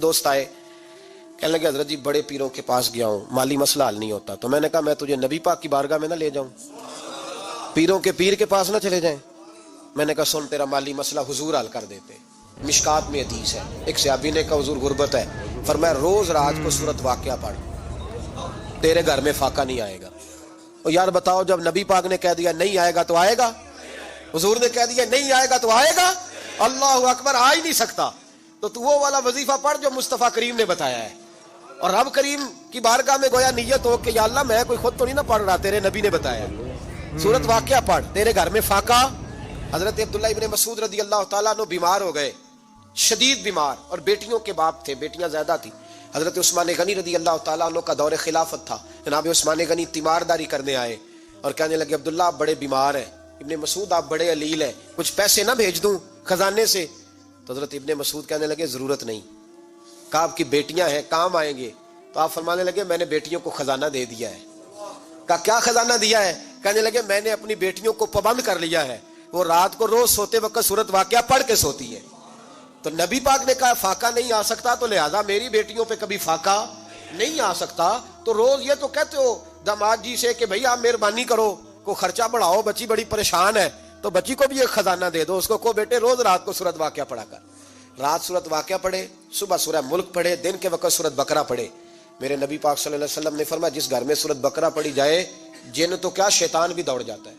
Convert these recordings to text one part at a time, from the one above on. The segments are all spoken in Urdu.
ایک دوست آئے, کہنے لگے حضرت جی بڑے پیروں کے پاس گیا ہوں, مالی مسئلہ حل نہیں ہوتا. تو میں نے کہا میں تجھے نبی پاک کی بارگاہ میں نہ لے جاؤں, پیروں کے پیر کے پاس نہ چلے جائیں. میں نے کہا سن تیرا مالی مسئلہ حضور حل کر دیتے. مشکات میں حدیث ہے, ایک صحابی نے کہا حضور غربت ہے, فرمایا روز رات کو سورت واقعہ پڑھ, تیرے گھر میں فاقہ نہیں آئے گا. اور یار بتاؤ جب نبی پاک نے کہہ دیا نہیں آئے گا تو آئے گا, حضور نے کہہ دیا نہیں آئے گا تو آئے گا, اللہ اکبر, آ ہی نہیں سکتا. تو وہ والا وظیفہ پڑھ جو مصطفیٰ کریم نے بتایا ہے, اور رب کریم کی بارگاہ میں گویا نیت ہو کہ یا اللہ میں کوئی خود تو نہیں نہ پڑھ رہا, تیرے نبی نے بتایا ہے, سورت واقعہ پڑھ, تیرے گھر میں فاقہ. حضرت عبداللہ ابن مسعود رضی اللہ تعالیٰ عنہ بیمار ہو گئے, شدید بیمار, اور بیٹیوں کے باپ تھے, بیٹیاں زیادہ تھیں. حضرت عثمان غنی رضی اللہ تعالیٰ عنہ کا دور خلافت تھا. جناب عثمان غنی تیمارداری کرنے آئے اور کہنے لگے عبداللہ آپ بڑے بیمار ہیں, ابن مسعود آپ بڑے علیل ہیں, کچھ پیسے نہ بھیج دوں خزانے سے؟ تو حضرت ابن مسعود کہنے لگے ضرورت نہیں. کہا آپ کی بیٹیاں ہیں کام آئیں گے. تو آپ فرمانے لگے میں نے بیٹیوں کو خزانہ دے دیا ہے. کہا کیا خزانہ دیا ہے؟ کہنے لگے میں نے اپنی بیٹیوں کو پابند کر لیا ہے, وہ رات کو روز سوتے وقت سورت واقعہ پڑھ کے سوتی ہے. تو نبی پاک نے کہا فاقہ نہیں آ سکتا, تو لہذا میری بیٹیوں پہ کبھی فاقہ نہیں آ سکتا. تو روز یہ تو کہتے ہو داماد جی سے کہ بھئی آپ مہربانی کرو, کو خرچہ بڑھاؤ, بچی بڑی پریشان ہے, تو بچی کو بھی ایک خزانہ دے دو, اس کو بیٹے روز رات کو سورت واقعہ پڑھا کر. رات سورت واقعہ پڑھے, صبح سورہ ملک پڑھے, دن کے وقت سورت بقرہ پڑھے. میرے نبی پاک صلی اللہ علیہ وسلم نے فرمایا جس گھر میں سورت بقرہ پڑھی جائے جن تو کیا شیطان بھی دوڑ جاتا ہے.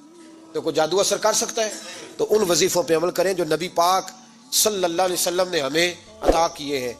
تو کوئی جادو اثر کر سکتا ہے؟ تو ان وظیفوں پہ عمل کریں جو نبی پاک صلی اللہ علیہ وسلم نے ہمیں عطا کیے ہیں.